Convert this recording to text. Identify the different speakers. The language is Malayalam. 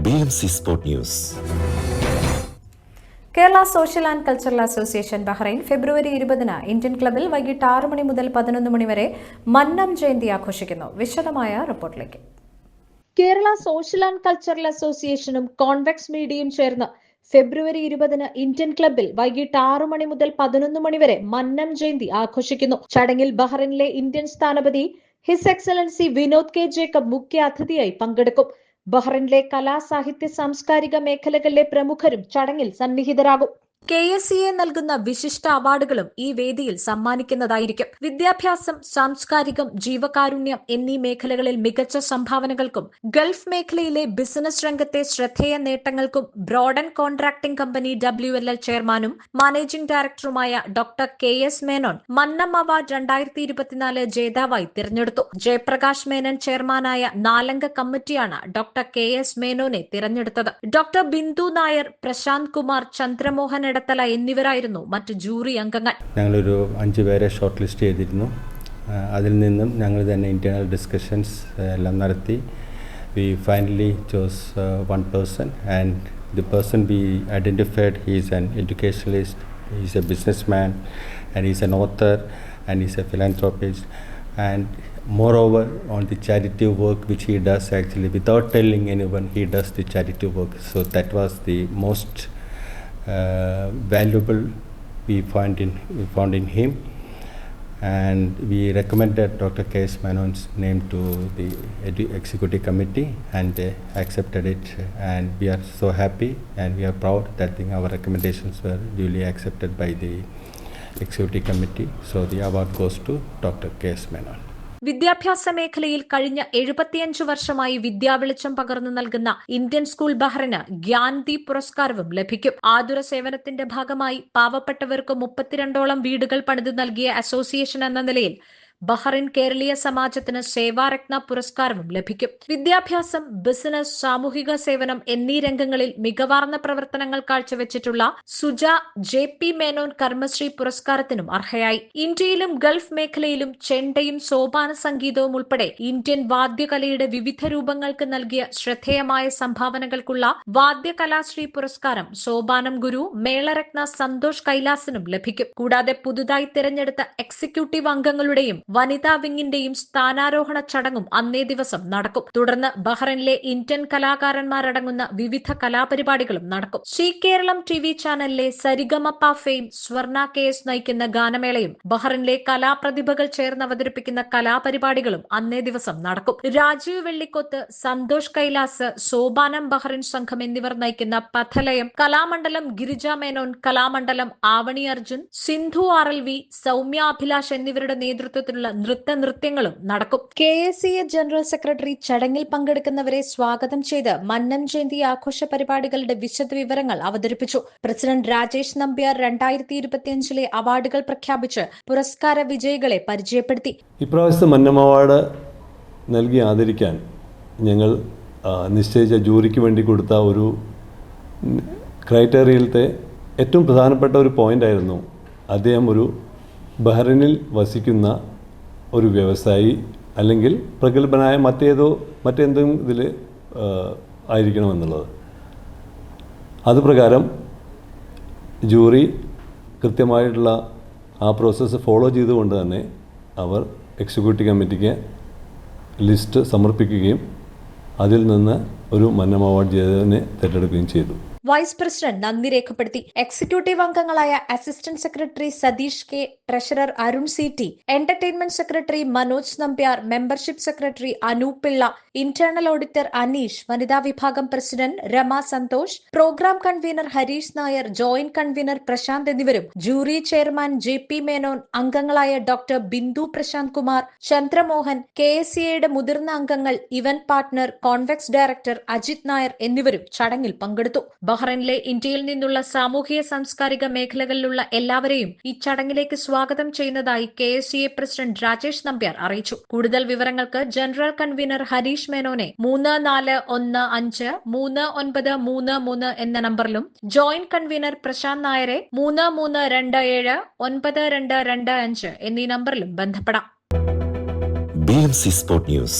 Speaker 1: BMC Sport News.
Speaker 2: Kerala social and cultural association Bahrain February 20 Indian ക്ലബിൽ വൈകിട്ട് 6 മണി മുതൽ 11 മണി വരെ മന്നം ജയന്തി ആഘോഷിക്കുന്നു. വിശദമായ റിപ്പോർട്ടിലേക്ക്.
Speaker 3: കേരള സോഷ്യൽ ആൻഡ് കൾച്ചറൽ അസോസിയേഷനും കോൺവെക്സ് മീഡിയയും ചേർന്ന് ഫെബ്രുവരി 20 ഇന്ത്യൻ ക്ലബിൽ വൈകിട്ട് 6 മണി മുതൽ 11 മണി വരെ മന്നം ജയന്തി ആഘോഷിക്കുന്നു. ചടങ്ങിൽ ബഹ്റൈനിലെ ഇന്ത്യൻ സ്ഥാനപതി his excellency Vinod K Jacob മുഖ്യ അതിഥിയായി പങ്കെടുക്കും. ബഹ്റൈനിലെ കലാ, സാഹിത്യ, സാംസ്കാരിക മേഖലകളിലെ പ്രമുഖരും ചടങ്ങിൽ സന്നിഹിതരാകും. KSCA നൽകുന്ന വിശിഷ്ട അവാർഡുകളും ഈ വേദിയിൽ സമ്മാനിക്കുന്നതായിരിക്കും. വിദ്യാഭ്യാസം, സാംസ്കാരികം, ജീവകാരുണ്യം എന്നീ മേഖലകളിൽ മികച്ച സംഭാവനകൾക്കും ഗൾഫ് മേഖലയിലെ ബിസിനസ് രംഗത്തെ ശ്രദ്ധേയ നേട്ടങ്ങൾക്കും ബ്രോഡൻ കോൺട്രാക്ടിംഗ് കമ്പനി WLL ചെയർമാനും മാനേജിംഗ് ഡയറക്ടറുമായ doctor KS Menon Mannam award 2024 ജേതാവായി തിരഞ്ഞെടുത്തു. ജയപ്രകാശ് മേനൻ ചെയർമാനായ 4-അംഗ കമ്മിറ്റിയാണ് ഡോക്ടർ KS മേനോനെ തിരഞ്ഞെടുത്തത്. ഡോക്ടർ ബിന്ദു നായർ, പ്രശാന്ത് കുമാർ, ചന്ദ്രമോഹൻ ഇടത്തല എന്നിവരായിരുന്നു മറ്റ് ജൂറി അംഗങ്ങൾ.
Speaker 4: ഞങ്ങളൊരു 5 പേരെ ഷോർട്ട് ലിസ്റ്റ് ചെയ്തിരുന്നു. അതിൽ നിന്നും ഞങ്ങൾ തന്നെ ഇന്റേണൽ ഡിസ്കഷൻസ് എല്ലാം നടത്തി. We finally chose one person, and the person we identified, he is an educationalist, he is a businessman, and he is an author, and he is a philanthropist, and moreover on the charity work which he does, actually without telling anyone he does the charity work. So that was the most valuable we found in him, and we recommended Dr. KS Menon's name to the executive committee, and they accepted it, and we are so happy and we are proud that our recommendations were duly accepted by the executive committee. So the award goes to Dr. KS Menon.
Speaker 2: വിദ്യാഭ്യാസ മേഖലയിൽ കഴിഞ്ഞ 75 വർഷമായി വിദ്യാവെളിച്ചം പകർന്നു നൽകുന്ന ഇന്ത്യൻ സ്കൂൾ ബഹ്റിന് ഗ്യാൻദീപ് പുരസ്കാരവും ലഭിക്കും. ആതുര സേവനത്തിന്റെ ഭാഗമായി പാവപ്പെട്ടവർക്ക് 32ഓളം വീടുകൾ പണിതു നൽകിയ അസോസിയേഷൻ എന്ന നിലയിൽ ബഹ്റിൻ കേരളീയ സമാജത്തിന് സേവാരത്ന പുരസ്കാരവും ലഭിക്കും. വിദ്യാഭ്യാസം, ബിസിനസ്, സാമൂഹിക സേവനം എന്നീ രംഗങ്ങളിൽ മികവാർന്ന പ്രവർത്തനങ്ങൾ കാഴ്ചവെച്ചിട്ടുള്ള സുജ JP മേനോൻ കർമ്മശ്രീ പുരസ്കാരത്തിനും അർഹയായി. ഇന്ത്യയിലും ഗൾഫ് മേഖലയിലും ചെണ്ടയും സോപാന സംഗീതവും ഉൾപ്പെടെ ഇന്ത്യൻ വാദ്യകലയുടെ വിവിധ രൂപങ്ങൾക്ക് നൽകിയ ശ്രദ്ധേയമായ സംഭാവനകൾക്കുള്ള വാദ്യകലാശ്രീ പുരസ്കാരം സോപാനം ഗുരു മേളരത്ന സന്തോഷ് കൈലാസിനും ലഭിക്കും. കൂടാതെ പുതുതായി തിരഞ്ഞെടുത്ത എക്സിക്യൂട്ടീവ് അംഗങ്ങളുടെയും വനിതാ വിങ്ങിന്റെയും സ്ഥാനാരോഹണ ചടങ്ങും അന്നേ ദിവസം നടക്കും. തുടർന്ന് ബഹ്റൈനിലെ ഇന്ത്യൻ കലാകാരന്മാരടങ്ങുന്ന വിവിധ കലാപരിപാടികളും നടക്കും. ശ്രീ കേരളം TV ചാനലിലെ സരിഗമപ ഫെയിം സ്വർണ KS നയിക്കുന്ന ഗാനമേളയും ബഹ്റൈനിലെ കലാപ്രതിഭകൾ ചേർന്ന് അവതരിപ്പിക്കുന്ന കലാപരിപാടികളും അന്നേ ദിവസം നടക്കും. രാജീവ് വെള്ളിക്കൊത്ത്, സന്തോഷ് കൈലാസ്, സോപാനം ബഹ്റൈൻ സംഘം എന്നിവർ നയിക്കുന്ന പഥലയം, കലാമണ്ഡലം ഗിരിജ മേനോൻ, കലാമണ്ഡലം ആവണി അർജുൻ, സിന്ധു RLV, സൗമ്യ അഭിലാഷ് എന്നിവരുടെ നേതൃത്വത്തിലുള്ള നൃത്യങ്ങളും നടക്കും. KSCA ജനറൽ സെക്രട്ടറി ചടങ്ങിൽ പങ്കെടുക്കുന്നവരെ സ്വാഗതം ചെയ്ത് മന്നം ജയന്തി ആഘോഷ പരിപാടികളുടെ വിശദവിവരങ്ങൾ അവതരിപ്പിച്ചു. പ്രസിഡന്റ് രാജേഷ് നമ്പ്യാർ 2025 അവാർഡുകൾ പ്രഖ്യാപിച്ച് പുരസ്കാര വിജയികളെ പരിചയപ്പെടുത്തി.
Speaker 5: ഇപ്രാവശ്യത്തെ മന്നം അവാർഡ് നൽകി ആദരിക്കാൻ ഞങ്ങൾ നിശ്ചയിച്ച ജൂറിക്ക് വേണ്ടി കൊടുത്ത ഒരു ക്രൈറ്റീരിയയിലത്തെ ഏറ്റവും പ്രധാനപ്പെട്ട ഒരു പോയിന്റ് ആയിരുന്നു അദ്ദേഹം ഒരു ബഹ്റൈനിൽ വസിക്കുന്ന ഒരു വ്യവസായി അല്ലെങ്കിൽ പ്രഗത്ഭനായ മറ്റെന്തെങ്കിലും ഇതിൽ ആയിരിക്കണമെന്നുള്ളത്. അതുപ്രകാരം ജൂറി കൃത്യമായിട്ടുള്ള ആ പ്രോസസ്സ് ഫോളോ ചെയ്തുകൊണ്ട് തന്നെ അവർ എക്സിക്യൂട്ടീവ് കമ്മിറ്റിക്ക് ലിസ്റ്റ് സമർപ്പിക്കുകയും അതിൽ നിന്ന് ഒരു മന്നം അവാർഡ് ജേതാവിനെ തിരഞ്ഞെടുക്കുകയും ചെയ്തു.
Speaker 2: വൈസ് പ്രസിഡന്റ് നന്ദി രേഖപ്പെടുത്തി. എക്സിക്യൂട്ടീവ് അംഗങ്ങളായ assistant secretary Satheesh K, treasurer Arun CT, entertainment secretary Manoj Nambiar, membership secretary Anoop Pillai, internal auditor Aneesh, വനിതാ വിഭാഗം president Rama Santhosh, programme convener Hareesh Nair, joint convener Prasanth എന്നിവരും ജൂറി ചെയർമാൻ JP മേനോൻ, അംഗങ്ങളായ ഡോക്ടർ ബിന്ദു, പ്രശാന്ത് കുമാർ, ചന്ദ്രമോഹൻ, KSCAയുടെ മുതിർന്ന അംഗങ്ങൾ, event partner, Convex director Ajith Nair എന്നിവരും ചടങ്ങിൽ പങ്കെടുത്തു. ബഹ്റൈനിലെ ഇന്ത്യയിൽ നിന്നുള്ള സാമൂഹിക സാംസ്കാരിക മേഖലകളിലുള്ള എല്ലാവരെയും ഈ ചടങ്ങിലേക്ക് സ്വാഗതം ചെയ്യുന്നതായി KSCA പ്രസിഡന്റ് രാജേഷ് നമ്പ്യാർ അറിയിച്ചു. കൂടുതൽ വിവരങ്ങൾക്ക് ജനറൽ കൺവീനർ ഹരീഷ് മേനോനെ 34153933 എന്ന നമ്പറിലും ജോയിന്റ് കൺവീനർ പ്രശാന്ത് നായരെ 33279225 എന്നീ നമ്പറിലും ബന്ധപ്പെടാം.
Speaker 1: BMC Sport News.